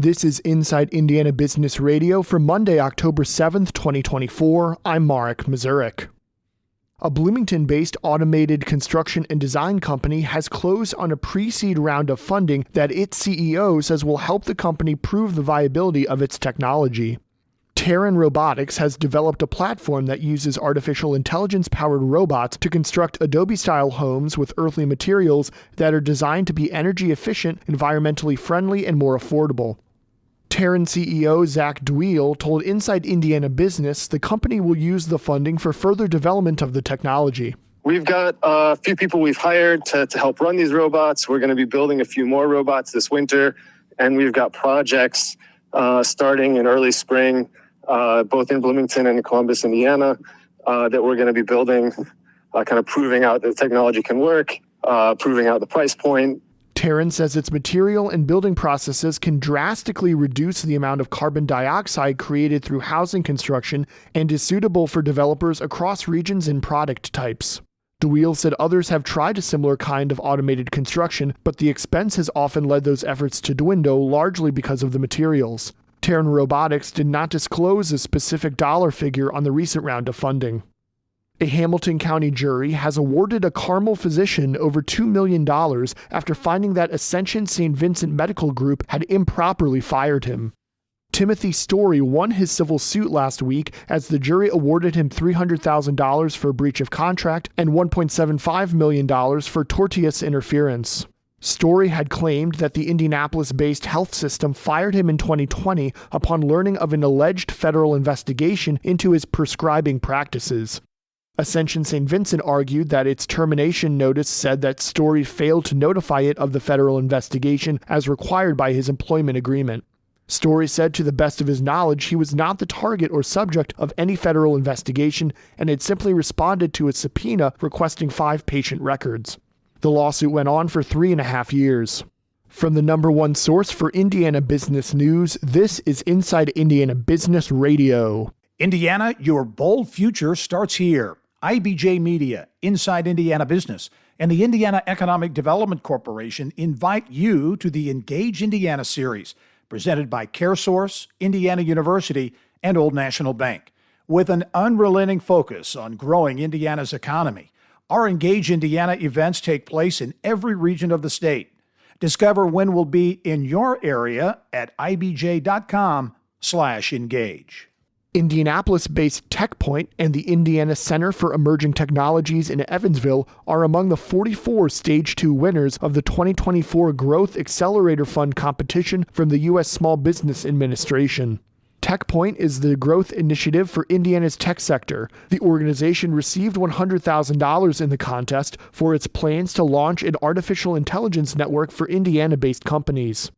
This is Inside Indiana Business Radio for Monday, October 7th, 2024. I'm Marek Mazurek. A Bloomington-based automated construction and design company has closed on a pre-seed round of funding that its CEO says will help the company prove the viability of its technology. Terran Robotics has developed a platform that uses artificial intelligence-powered robots to construct Adobe-style homes with earthly materials that are designed to be energy efficient, environmentally friendly, and more affordable. Terran CEO Zach Dweil told Inside Indiana Business the company will use the funding for further development of the technology. We've got a few people we've hired to help run these robots. We're going to be building a few more robots this winter, and we've got projects starting in early spring, both in Bloomington and in Columbus, Indiana, that we're going to be building, kind of proving out that the technology can work, proving out the price point. Terran says its material and building processes can drastically reduce the amount of carbon dioxide created through housing construction and is suitable for developers across regions and product types. Dweil said others have tried a similar kind of automated construction, but the expense has often led those efforts to dwindle, largely because of the materials. Terran Robotics did not disclose a specific dollar figure on the recent round of funding. A Hamilton County jury has awarded a Carmel physician over $2 million after finding that Ascension St. Vincent Medical Group had improperly fired him. Timothy Story won his civil suit last week as the jury awarded him $300,000 for breach of contract and $1.75 million for tortious interference. Story had claimed that the Indianapolis-based health system fired him in 2020 upon learning of an alleged federal investigation into his prescribing practices. Ascension St. Vincent argued that its termination notice said that Story failed to notify it of the federal investigation as required by his employment agreement. Story said to the best of his knowledge he was not the target or subject of any federal investigation and had simply responded to a subpoena requesting 5 patient records. The lawsuit went on for 3.5 years. From the number one source for Indiana business news, this is Inside Indiana Business Radio. Indiana, your bold future starts here. IBJ Media, Inside Indiana Business, and the Indiana Economic Development Corporation invite you to the Engage Indiana series, presented by CareSource, Indiana University, and Old National Bank. With an unrelenting focus on growing Indiana's economy, our Engage Indiana events take place in every region of the state. Discover when we'll be in your area at ibj.com/engage. Indianapolis-based TechPoint and the Indiana Center for Emerging Technologies in Evansville are among the 44 Stage 2 winners of the 2024 Growth Accelerator Fund competition from the U.S. Small Business Administration. TechPoint is the growth initiative for Indiana's tech sector. The organization received $100,000 in the contest for its plans to launch an artificial intelligence network for Indiana-based companies.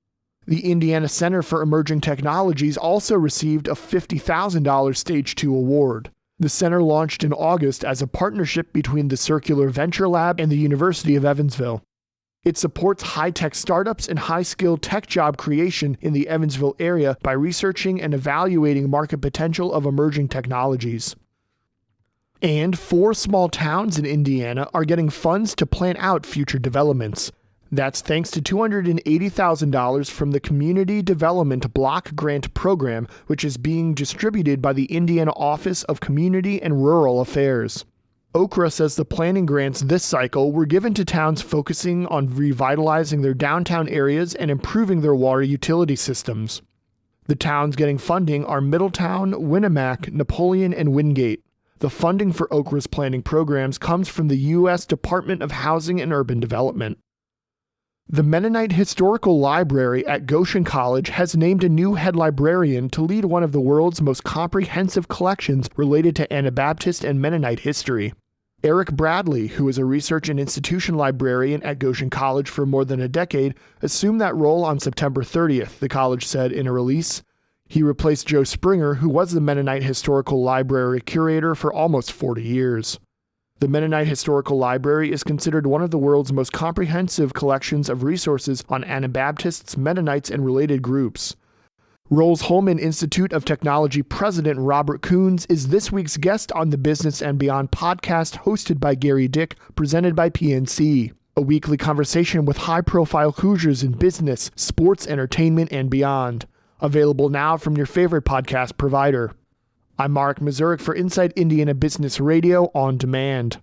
The Indiana Center for Emerging Technologies also received a $50,000 Stage 2 award. The center launched in August as a partnership between the Circular Venture Lab and the University of Evansville. It supports high-tech startups and high-skilled tech job creation in the Evansville area by researching and evaluating market potential of emerging technologies. And 4 small towns in Indiana are getting funds to plan out future developments. That's thanks to $280,000 from the Community Development Block Grant Program, which is being distributed by the Indiana Office of Community and Rural Affairs. Okra says the planning grants this cycle were given to towns focusing on revitalizing their downtown areas and improving their water utility systems. The towns getting funding are Middletown, Winnemac, Napoleon, and Wingate. The funding for Okra's planning programs comes from the U.S. Department of Housing and Urban Development. The Mennonite Historical Library at Goshen College has named a new head librarian to lead one of the world's most comprehensive collections related to Anabaptist and Mennonite history. Eric Bradley, who is a research and institution librarian at Goshen College for more than a decade, assumed that role on September 30th, the college said in a release. He replaced Joe Springer, who was the Mennonite Historical Library curator for almost 40 years. The Mennonite Historical Library is considered one of the world's most comprehensive collections of resources on Anabaptists, Mennonites, and related groups. Rolls-Holman Institute of Technology President Robert Coons is this week's guest on the Business and Beyond podcast hosted by Gary Dick, presented by PNC. A weekly conversation with high-profile Hoosiers in business, sports, entertainment, and beyond. Available now from your favorite podcast provider. I'm Mark Mazurek for Inside Indiana Business Radio On Demand.